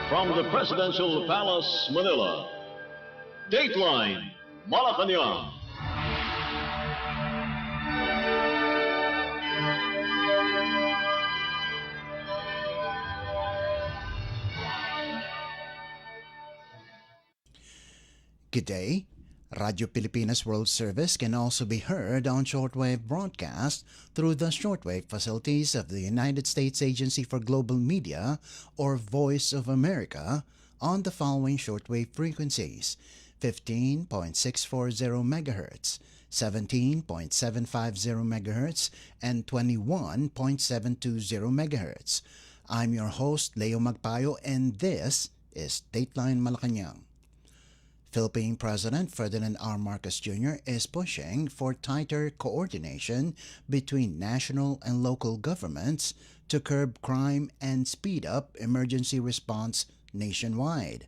From the Presidential Palace, Manila, Dateline Malacañang. Good day. Radio Pilipinas World Service can also be heard on shortwave broadcast through the shortwave facilities of the United States Agency for Global Media, or Voice of America, on the following shortwave frequencies: 15.640 MHz, 17.750 MHz, and 21.720 MHz. I'm your host, Leo Magpayo, and this is Dateline Malacañang. Philippine President Ferdinand R. Marcos Jr. is pushing for tighter coordination between national and local governments to curb crime and speed up emergency response nationwide.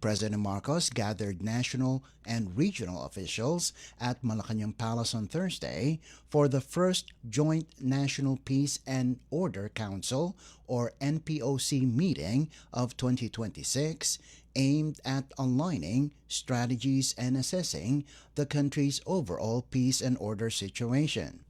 President Marcos gathered national and regional officials at Malacañang Palace on Thursday for the first Joint National Peace and Order Council, or NPOC, meeting of 2026, aimed at aligning strategies and assessing the country's overall peace and order situation.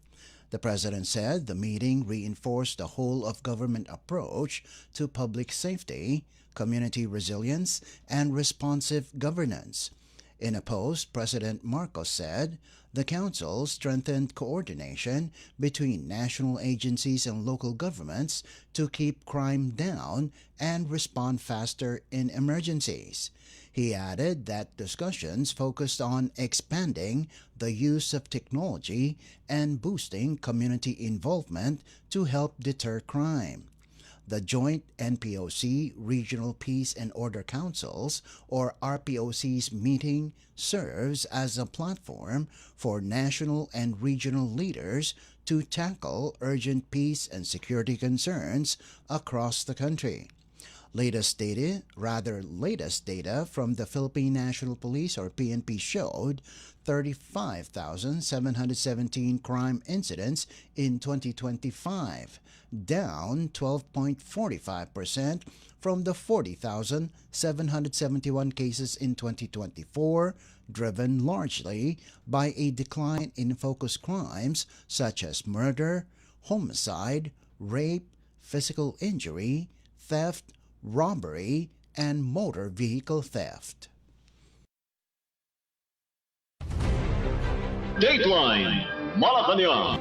The president said the meeting reinforced the whole-of-government approach to public safety, community resilience, and responsive governance. In a post, President Marcos said the council strengthened coordination between national agencies and local governments to keep crime down and respond faster in emergencies. He added that discussions focused on expanding the use of technology and boosting community involvement to help deter crime. The Joint NPOC Regional Peace and Order Councils, or RPOC's meeting, serves as a platform for national and regional leaders to tackle urgent peace and security concerns across the country. Latest data from the Philippine National Police, or PNP, showed 35,717 crime incidents in 2025, down 12.45% from the 40,771 cases in 2024, driven largely by a decline in focus crimes such as murder, homicide, rape, physical injury, theft, robbery, and motor vehicle theft. Dateline Malacañang.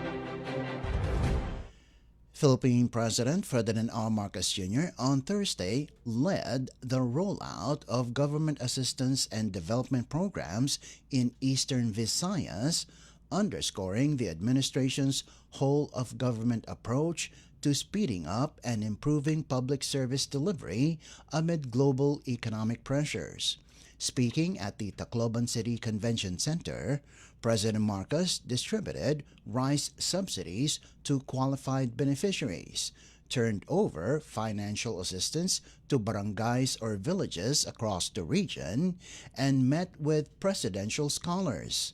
Philippine President Ferdinand R. Marcos Jr. on Thursday led the rollout of government assistance and development programs in eastern Visayas, underscoring the administration's whole-of-government approach to speeding up and improving public service delivery amid global economic pressures. Speaking at the Tacloban City Convention Center, President Marcos distributed rice subsidies to qualified beneficiaries, turned over financial assistance to barangays or villages across the region, and met with presidential scholars.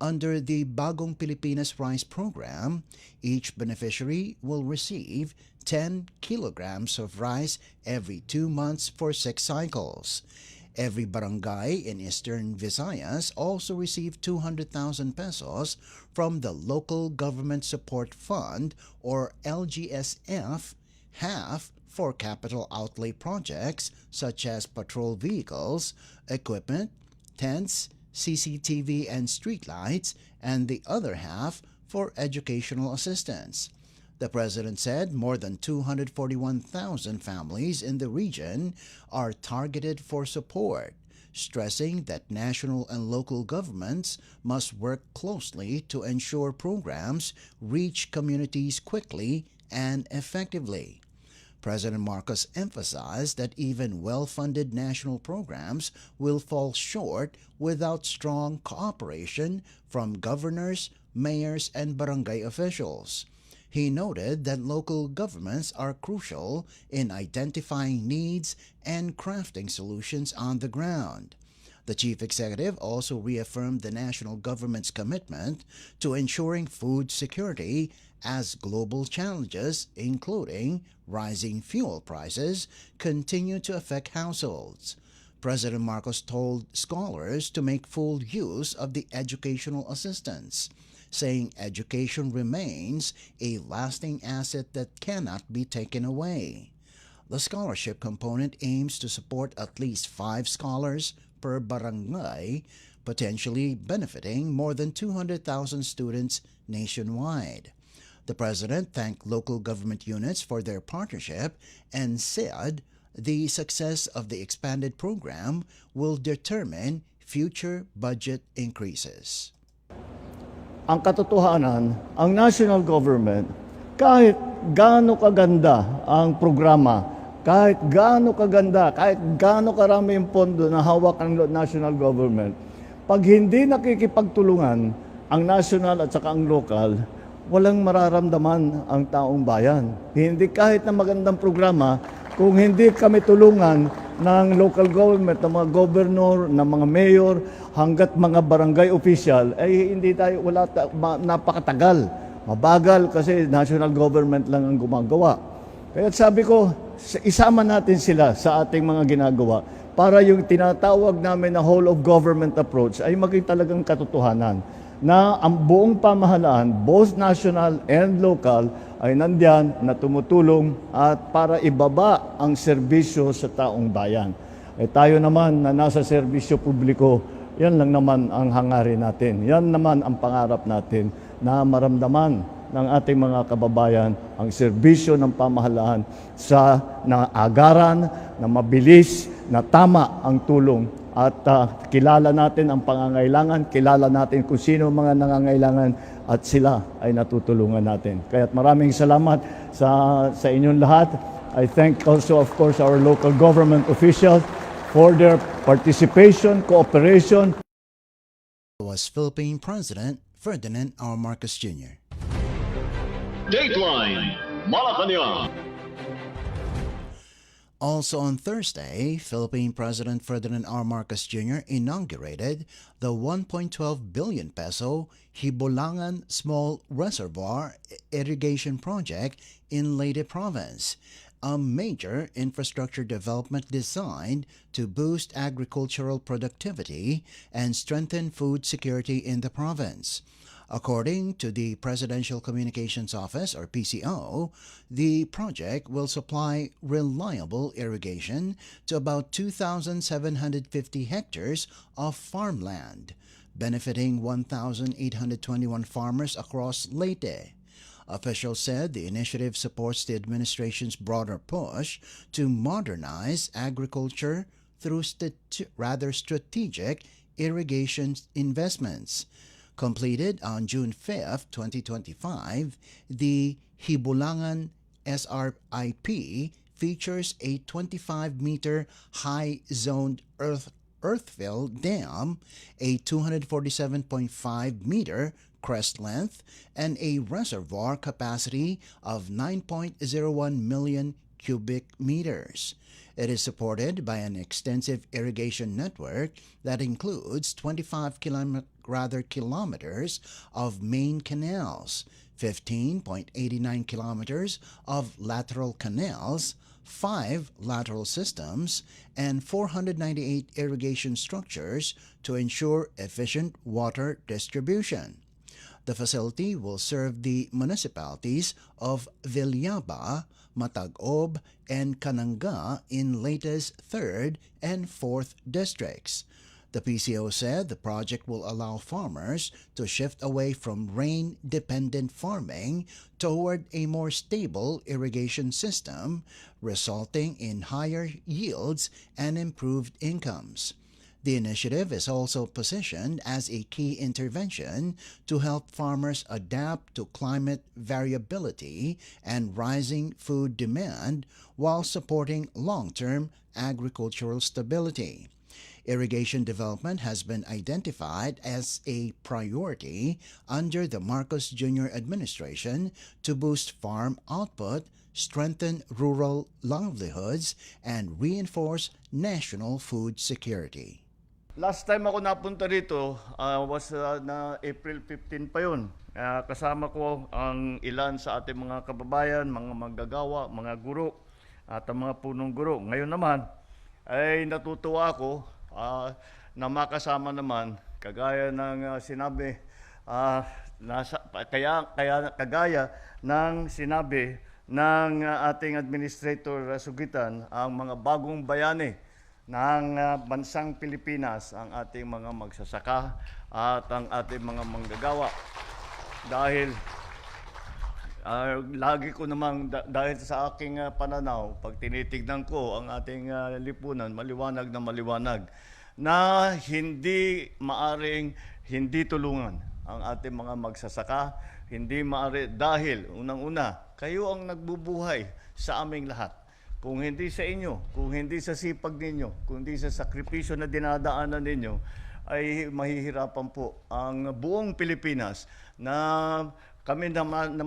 Under the Bagong Pilipinas Rice Program, each beneficiary will receive 10 kilograms of rice every 2 months for 6 cycles. Every barangay in Eastern Visayas also received 200,000 pesos from the Local Government Support Fund, or LGSF, half for capital outlay projects such as patrol vehicles, equipment, tents, CCTV and streetlights, and the other half for educational assistance. The president said more than 241,000 families in the region are targeted for support, stressing that national and local governments must work closely to ensure programs reach communities quickly and effectively. President Marcos emphasized that even well-funded national programs will fall short without strong cooperation from governors, mayors, and barangay officials. He noted that local governments are crucial in identifying needs and crafting solutions on the ground. The chief executive also reaffirmed the national government's commitment to ensuring food security as global challenges, including rising fuel prices, continue to affect households. President Marcos told scholars to make full use of the educational assistance, saying education remains a lasting asset that cannot be taken away. The scholarship component aims to support at least 5 scholars per barangay, potentially benefiting more than 200,000 students nationwide. The president thanked local government units for their partnership and said the success of the expanded program will determine future budget increases. Ang katotohanan, ang national government, kahit gaano kaganda ang programa, kahit gaano kaganda, kahit gaano karami yung pondo na hawak ng national government, pag hindi nakikipagtulungan ang national at saka ang local, walang mararamdaman ang taong bayan. Hindi kahit na magandang programa, kung hindi kami tulungan ng local government, ng mga governor, ng mga mayor, hanggat mga barangay official, ay hindi tayo, napakatagal. Mabagal kasi national government lang ang gumagawa. Kaya sabi ko, isama natin sila sa ating mga ginagawa para yung tinatawag namin na whole of government approach ay maging talagang katotohanan na ang buong pamahalaan, both national and local, ay nandyan na tumutulong at para ibaba ang serbisyo sa taong bayan. Tayo naman na nasa serbisyo publiko, yan lang naman ang hangarin natin. Yan naman ang pangarap natin na maramdaman ng ating mga kababayan ang serbisyo ng pamahalaan sa naagaran, na mabilis, na tama ang tulong. At kilala natin ang pangangailangan, kilala natin kung sino mga nangangailangan at sila ay natutulungan natin. Kaya't maraming salamat sa inyong lahat. I thank also, of course, our local government officials for their participation, cooperation. Was Philippine President Ferdinand R. Marcos Jr. Dateline Malacañang. Also on Thursday, Philippine President Ferdinand R. Marcos Jr. inaugurated the 1.12 billion peso Hibulangan Small Reservoir Irrigation Project in Leyte Province, a major infrastructure development designed to boost agricultural productivity and strengthen food security in the province. According to the Presidential Communications Office, or PCO, the project will supply reliable irrigation to about 2,750 hectares of farmland, benefiting 1,821 farmers across Leyte. Officials said the initiative supports the administration's broader push to modernize agriculture through strategic irrigation investments. Completed on June 5, 2025, the Hibulangan SRIP features a 25-meter high-zoned earthfill dam, a 247.5-meter crest length, and a reservoir capacity of 9.01 million cubic meters. It is supported by an extensive irrigation network that includes 25 kilometers of main canals, 15.89 kilometers of lateral canals, 5 lateral systems, and 498 irrigation structures to ensure efficient water distribution. The facility will serve the municipalities of Villaba, Matagob, and Cananga in Leyte's 3rd and 4th districts. The PCO said the project will allow farmers to shift away from rain-dependent farming toward a more stable irrigation system, resulting in higher yields and improved incomes. The initiative is also positioned as a key intervention to help farmers adapt to climate variability and rising food demand while supporting long-term agricultural stability. Irrigation development has been identified as a priority under the Marcos Jr. administration to boost farm output, strengthen rural livelihoods, and reinforce national food security. Last time ako napunta rito was na April 15 pa yun. Kasama ko ang ilan sa ating mga kababayan, mga manggagawa, mga guro at ang mga punong guro. Ngayon naman ay natutuwa ako na makasama naman kagaya ng sinabi kagaya ng sinabi ng ating Administrator Sugitan, ang mga bagong bayani ng bansang Pilipinas, ang ating mga magsasaka at ang ating mga manggagawa. Dahil lagi ko namang, dahil sa aking pananaw, pag tinitignan ko ang ating lipunan, maliwanag na hindi maaring hindi tulungan ang ating mga magsasaka, hindi maaari dahil unang-una, kayo ang nagbubuhay sa aming lahat. Kung hindi sa inyo, kung hindi sa sipag ninyo, kung hindi sa sakripisyo na dinadaanan ninyo, ay mahihirapan po ang buong Pilipinas na kami naman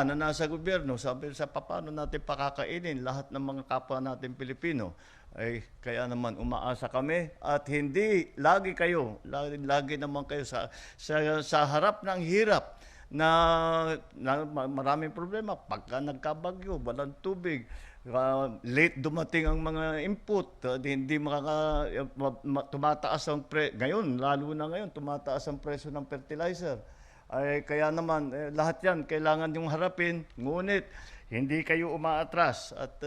na nasa gobyerno, sabi sa paano natin pakakainin lahat ng mga kapwa natin Pilipino. Ay kaya naman umaasa kami at hindi lagi naman kayo sa harap ng hirap na maraming problema. Pagka nagkabagyo, walang tubig, late dumating ang mga input, hindi tumataas ang ngayon, lalo na ngayon, tumataas ang presyo ng fertilizer. Ay kaya naman lahat yan kailangan yung harapin, ngunit hindi kayo umaatras at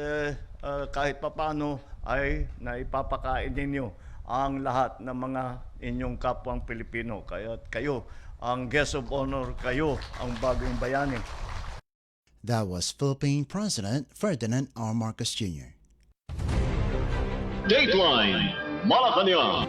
kahit papaano ay naipapakain ninyo ang lahat ng mga inyong kapwang Pilipino. Kaya kayo ang guest of honor, kayo ang bagong bayani. That was Philippine President Ferdinand R. Marcos Jr. Dateline Malacañang.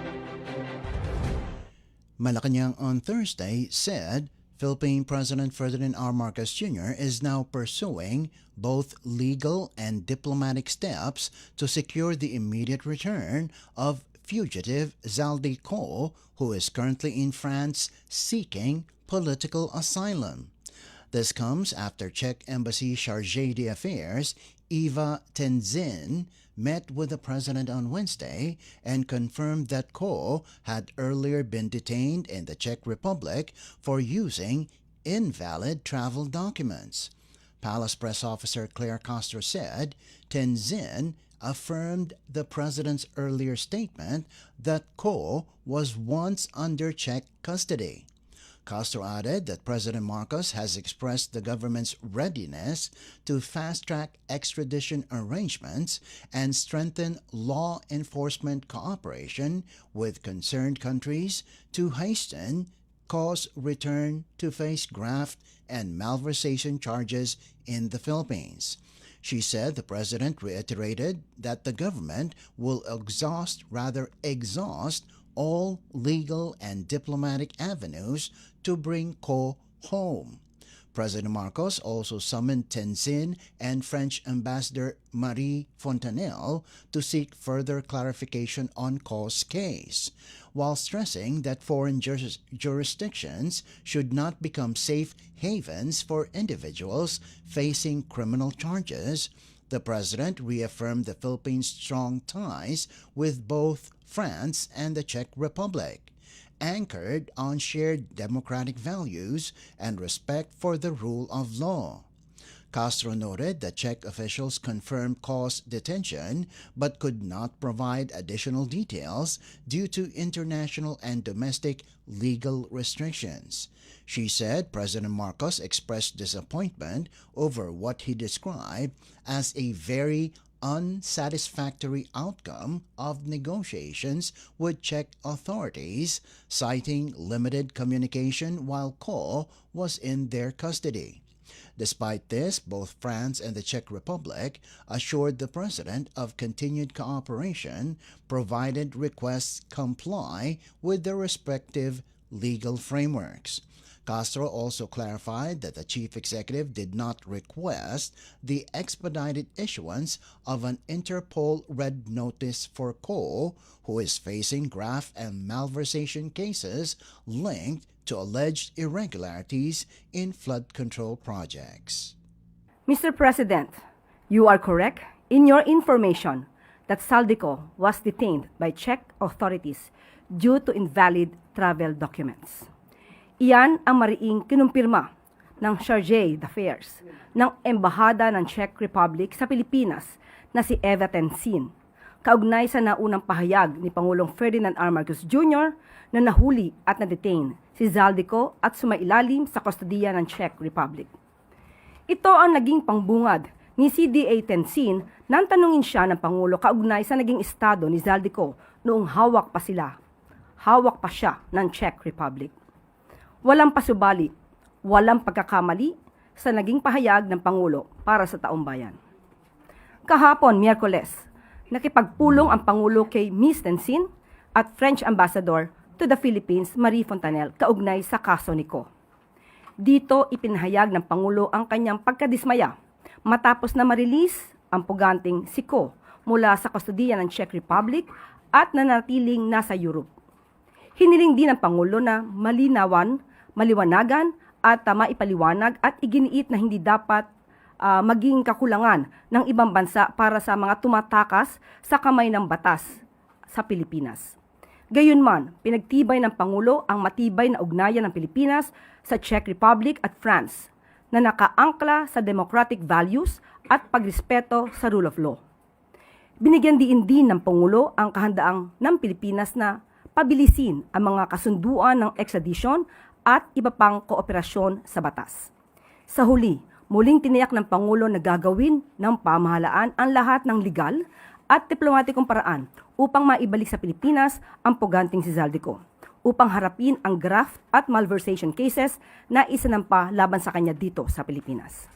Malacañang on Thursday said Philippine President Ferdinand R. Marcos Jr. is now pursuing both legal and diplomatic steps to secure the immediate return of fugitive Zaldi Ko, who is currently in France seeking political asylum. This comes after Czech Embassy Chargé d'Affaires Eva Tenzin met with the president on Wednesday and confirmed that Ko had earlier been detained in the Czech Republic for using invalid travel documents. Palace press officer Claire Castro said Tenzin affirmed the president's earlier statement that Ko was once under Czech custody. Castro added that President Marcos has expressed the government's readiness to fast-track extradition arrangements and strengthen law enforcement cooperation with concerned countries to hasten Ko's return to face graft and malversation charges in the Philippines. She said the president reiterated that the government will exhaust all legal and diplomatic avenues to bring Ko home. President Marcos also summoned Tenzin and French Ambassador Marie Fontanelle to seek further clarification on Ko's case, while stressing that foreign jurisdictions should not become safe havens for individuals facing criminal charges. The president reaffirmed the Philippines' strong ties with both France and the Czech Republic, anchored on shared democratic values and respect for the rule of law. Castro noted that Czech officials confirmed Ko's detention but could not provide additional details due to international and domestic legal restrictions. She said President Marcos expressed disappointment over what he described as a very unsatisfactory outcome of negotiations with Czech authorities, citing limited communication while Ko was in their custody. Despite this, both France and the Czech Republic assured the president of continued cooperation, provided requests comply with their respective legal frameworks. Castro also clarified that the chief executive did not request the expedited issuance of an Interpol red notice for Ko, who is facing graft and malversation cases linked to alleged irregularities in flood control projects. Mr. President, you are correct in your information that Saldico was detained by Czech authorities due to invalid travel documents. Iyan ang mariing kinumpirma ng chargé d'affaires ng Embahada ng Czech Republic sa Pilipinas na si Eva Tensin, kaugnay sa naunang pahayag ni Pangulong Ferdinand R. Marcos Jr. na nahuli at na-detain si Zaldico at sumailalim sa kustodiya ng Czech Republic. Ito ang naging pangbungad ni CDA Tensin nang tanungin siya ng Pangulo kaugnay sa naging estado ni Zaldico noong hawak pa siya ng Czech Republic. Walang pasubali, walang pagkakamali sa naging pahayag ng Pangulo para sa taong bayan. Kahapon, Miyerkules, nakipagpulong ang Pangulo kay Ms. Tensin at French Ambassador to the Philippines, Marie Fontanelle, kaugnay sa kaso ni Ko. Dito ipinahayag ng Pangulo ang kanyang pagkadismaya matapos na ma-release ang puganting si Ko mula sa kustodiya ng Czech Republic at nanatiling nasa Europe. Hiniling din ng Pangulo na maliwanagan at maipaliwanag at iginiit na hindi dapat maging kakulangan ng ibang bansa para sa mga tumatakas sa kamay ng batas sa Pilipinas. Gayunman, pinagtibay ng Pangulo ang matibay na ugnayan ng Pilipinas sa Czech Republic at France na nakaangkla sa democratic values at pagrespeto sa rule of law. Binigyan din ng Pangulo ang kahandaang ng Pilipinas na pabilisin ang mga kasunduan ng extradition at iba pang kooperasyon sa batas. Sa huli, muling tiniyak ng Pangulo na gagawin ng pamahalaan ang lahat ng legal at diplomatikong paraan upang maibalik sa Pilipinas ang puganting si Zaldico, upang harapin ang graft at malversation cases na isinampa laban sa kanya dito sa Pilipinas.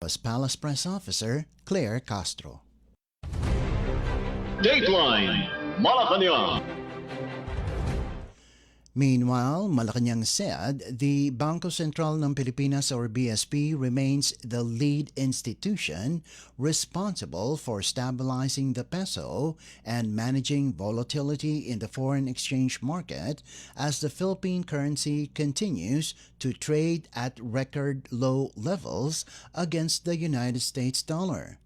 Was Palace Press Officer Claire Castro. Dateline Malacañang. Meanwhile, Malacañang said the Bangko Sentral ng Pilipinas or BSP remains the lead institution responsible for stabilizing the peso and managing volatility in the foreign exchange market as the Philippine currency continues to trade at record low levels against the United States dollar.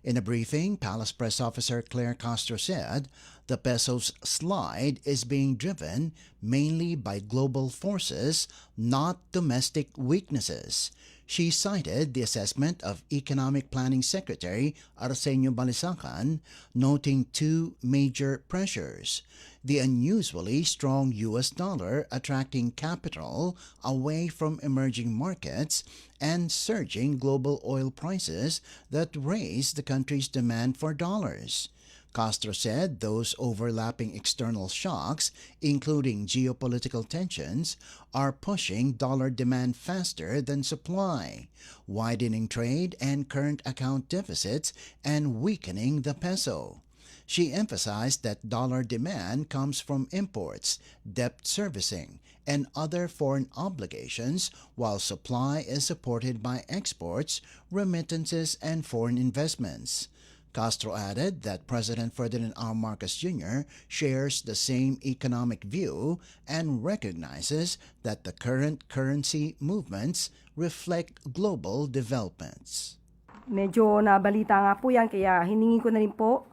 In a briefing, Palace Press Officer Claire Castro said the peso's slide is being driven mainly by global forces, not domestic weaknesses. She cited the assessment of Economic Planning Secretary Arsenio Balisacan, noting two major pressures: the unusually strong U.S. dollar attracting capital away from emerging markets and surging global oil prices that raise the country's demand for dollars. Castro said those overlapping external shocks, including geopolitical tensions, are pushing dollar demand faster than supply, widening trade and current account deficits and weakening the peso. She emphasized that dollar demand comes from imports, debt servicing, and other foreign obligations, while supply is supported by exports, remittances, and foreign investments. Castro added that President Ferdinand R. Marcos Jr. shares the same economic view and recognizes that the current currency movements reflect global developments. Medyo nabalita nga po yan, kaya hiningin ko na rin po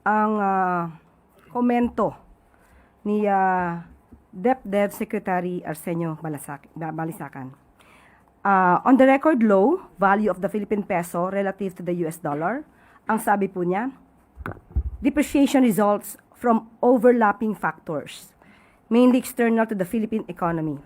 ang komento ni DepDev Secretary Arsenio Balisacan. On the record low value of the Philippine peso relative to the US dollar, ang sabi po niya, depreciation results from overlapping factors, mainly external to the Philippine economy.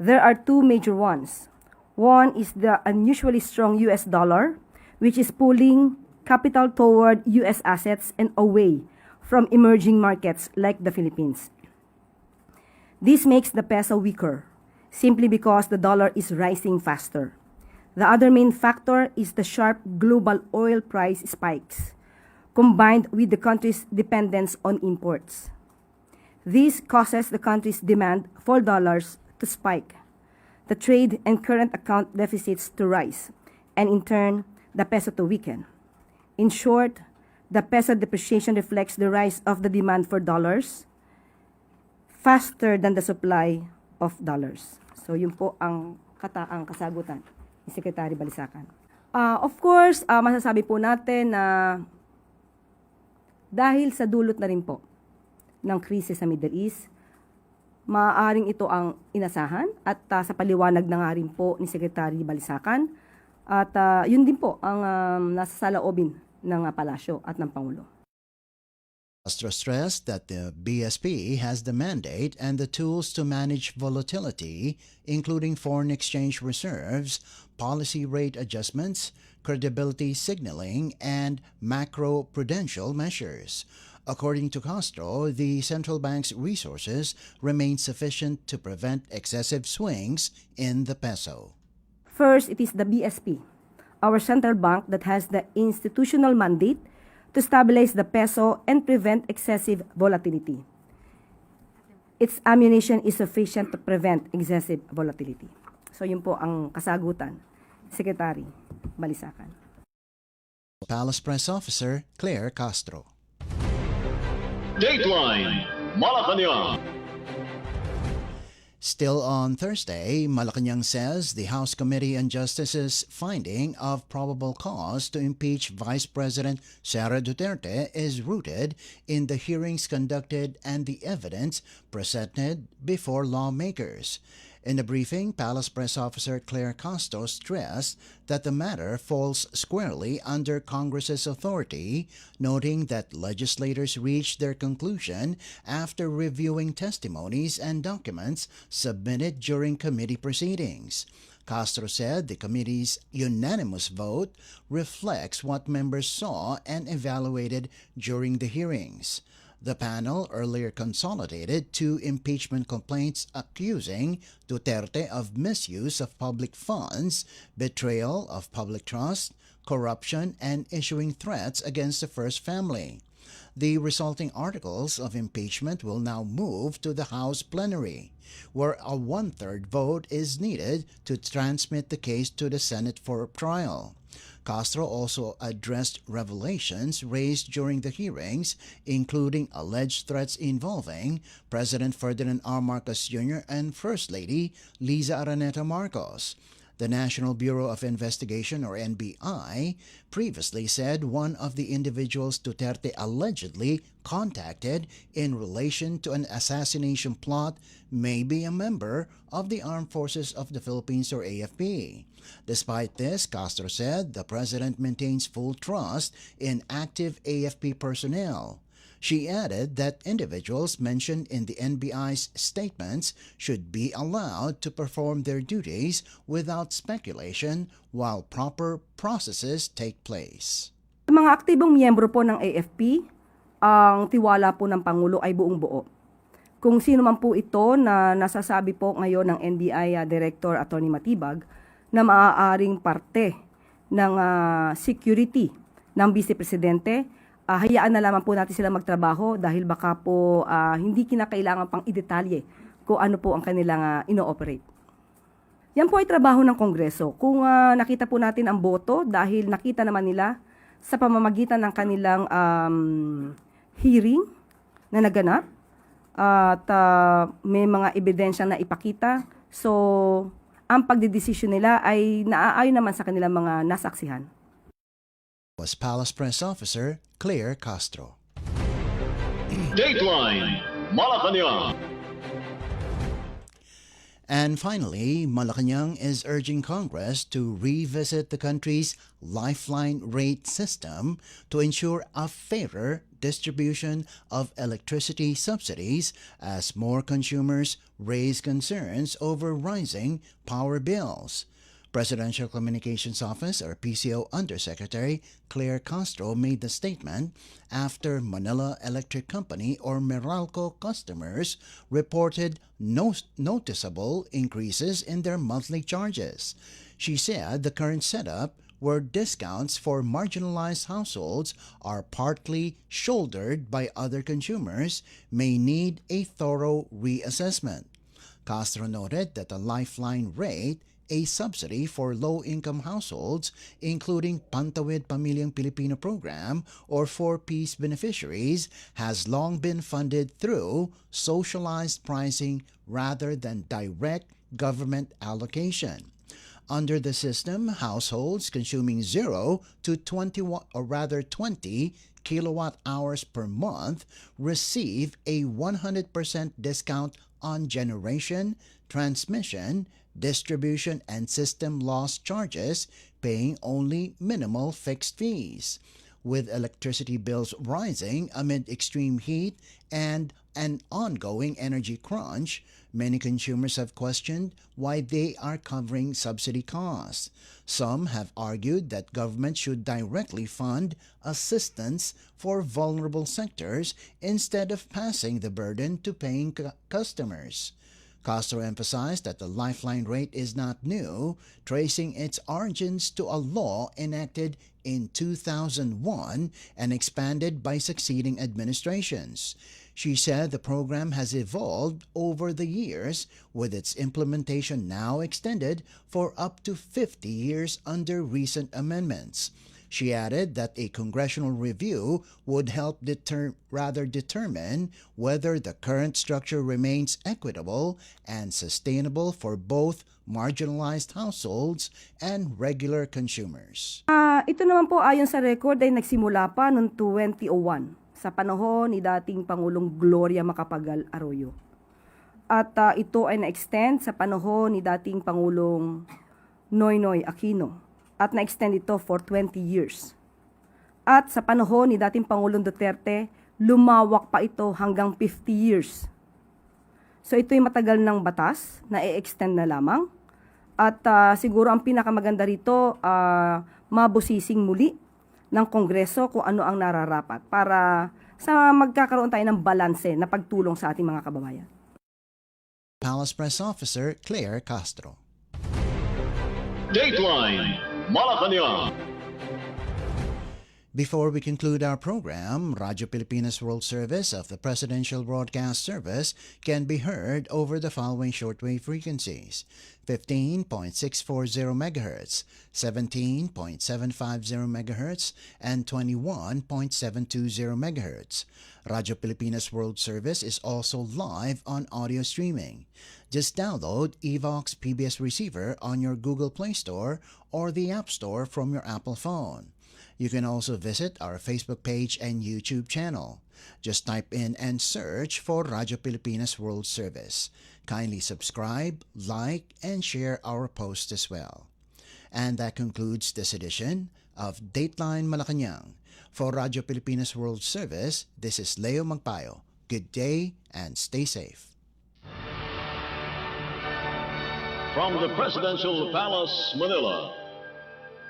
There are two major ones. One is the unusually strong US dollar, which is pulling capital toward US assets and away from emerging markets like the Philippines. This makes the peso weaker, simply because the dollar is rising faster. The other main factor is the sharp global oil price spikes, combined with the country's dependence on imports. This causes the country's demand for dollars to spike, the trade and current account deficits to rise, and in turn, the peso to weaken. In short, the peso depreciation reflects the rise of the demand for dollars faster than the supply of dollars. So yun po ang kasagutan ni Secretary Balisacan. Of course, masasabi po natin na dahil sa dulot na rin po ng krisis sa Middle East, maaaring ito ang inasahan at sa paliwanag na nga rin po ni Secretary Balisacan. At yun din po ang nasa saloobin ng palasyo at ng Pangulo. Castro stressed that the BSP has the mandate and the tools to manage volatility, including foreign exchange reserves, policy rate adjustments, credibility signaling, and macro-prudential measures. According to Castro, the central bank's resources remain sufficient to prevent excessive swings in the peso. First, it is the BSP, our central bank that has the institutional mandate to stabilize the peso and prevent excessive volatility. Its ammunition is sufficient to prevent excessive volatility. So yun po ang kasagutan, Secretary Balisacan. Palace Press Officer Claire Castro. Dateline Malacañang. Still on Thursday, Malacañang says the House Committee on Justice's finding of probable cause to impeach Vice President Sara Duterte is rooted in the hearings conducted and the evidence presented before lawmakers. In the briefing, Palace Press Officer Claire Castro stressed that the matter falls squarely under Congress's authority, noting that legislators reached their conclusion after reviewing testimonies and documents submitted during committee proceedings. Castro said the committee's unanimous vote reflects what members saw and evaluated during the hearings. The panel earlier consolidated 2 impeachment complaints accusing Duterte of misuse of public funds, betrayal of public trust, corruption, and issuing threats against the First Family. The resulting articles of impeachment will now move to the House plenary, where a 1/3 vote is needed to transmit the case to the Senate for trial. Castro also addressed revelations raised during the hearings, including alleged threats involving President Ferdinand R. Marcos Jr. and First Lady Liza Araneta Marcos. The National Bureau of Investigation, or NBI, previously said one of the individuals Duterte allegedly contacted in relation to an assassination plot may be a member of the Armed Forces of the Philippines, or AFP. Despite this, Castro said the president maintains full trust in active AFP personnel. She added that individuals mentioned in the NBI's statements should be allowed to perform their duties without speculation while proper processes take place. Sa mga aktibong miyembro po ng AFP, ang tiwala po ng Pangulo ay buong buo. Kung sino man po ito na nasasabi po ngayon ng NBI Director Atty. Matibag na maaaring parte ng security ng Vice Presidente, hayaan na lamang po natin sila magtrabaho dahil baka po hindi kinakailangan pang idetalye kung ano po ang kanilang ino-operate. Yan po ay trabaho ng Kongreso. Kung nakita po natin ang boto dahil nakita naman nila sa pamamagitan ng kanilang hearing na naganap at may mga ebidensya na ipakita. So, ang pagdidesisyon nila ay naaayon naman sa kanilang mga nasaksihan. Was Palace Press Officer Claire Castro. Dateline Malacañang. And finally, Malacañang is urging Congress to revisit the country's lifeline rate system to ensure a fairer distribution of electricity subsidies as more consumers raise concerns over rising power bills. Presidential Communications Office, or PCO Undersecretary Claire Castro made the statement after Manila Electric Company, or Meralco, customers reported noticeable increases in their monthly charges. She said the current setup, where discounts for marginalized households are partly shouldered by other consumers, may need a thorough reassessment. Castro noted that the lifeline rate, a subsidy for low-income households, including Pantawid Pamilyang Pilipino program or 4-piece beneficiaries, has long been funded through socialized pricing rather than direct government allocation. Under the system, households consuming 0 to 20 kilowatt hours per month receive a 100% discount on generation, transmission, distribution, and system loss charges, paying only minimal fixed fees. With electricity bills rising amid extreme heat and an ongoing energy crunch, many consumers have questioned why they are covering subsidy costs. Some have argued that government should directly fund assistance for vulnerable sectors instead of passing the burden to paying customers. Castro emphasized that the lifeline rate is not new, tracing its origins to a law enacted in 2001 and expanded by succeeding administrations. She said the program has evolved over the years, with its implementation now extended for up to 50 years under recent amendments. She added that a congressional review would help determine whether the current structure remains equitable and sustainable for both marginalized households and regular consumers. Ito naman po ayon sa record ay nagsimula pa noong 2001 sa panahon ni dating Pangulong Gloria Macapagal Arroyo. At ito ay na-extend sa panahon ni dating Pangulong Noynoy Aquino. At na-extend ito for 20 years. At sa panahon ni dating Pangulong Duterte, lumawak pa ito hanggang 50 years. So ito'y matagal ng batas na i-extend na lamang. At siguro ang pinakamaganda rito, mabusising muli ng Kongreso kung ano ang nararapat para sa magkakaroon tayo ng balanse na pagtulong sa ating mga kababayan. Palace Press Officer Claire Castro. Dateline Malacañang. Before we conclude our program, Radyo Pilipinas World Service of the Presidential Broadcast Service can be heard over the following shortwave frequencies: 15.640 MHz, 17.750 MHz, and 21.720 MHz. Radyo Pilipinas World Service is also live on audio streaming. Just download Evox PBS Receiver on your Google Play Store or the App Store from your Apple phone. You can also visit our Facebook page and YouTube channel. Just type in and search for Radyo Pilipinas World Service. Kindly subscribe, like, and share our posts as well. And that concludes this edition of Dateline Malacañang. For Radyo Pilipinas World Service, this is Leo Magpayo. Good day and stay safe. From the Presidential Palace, Manila,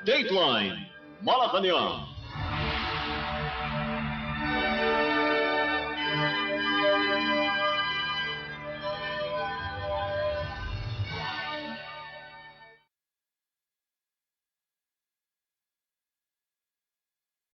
Dateline Malacañang.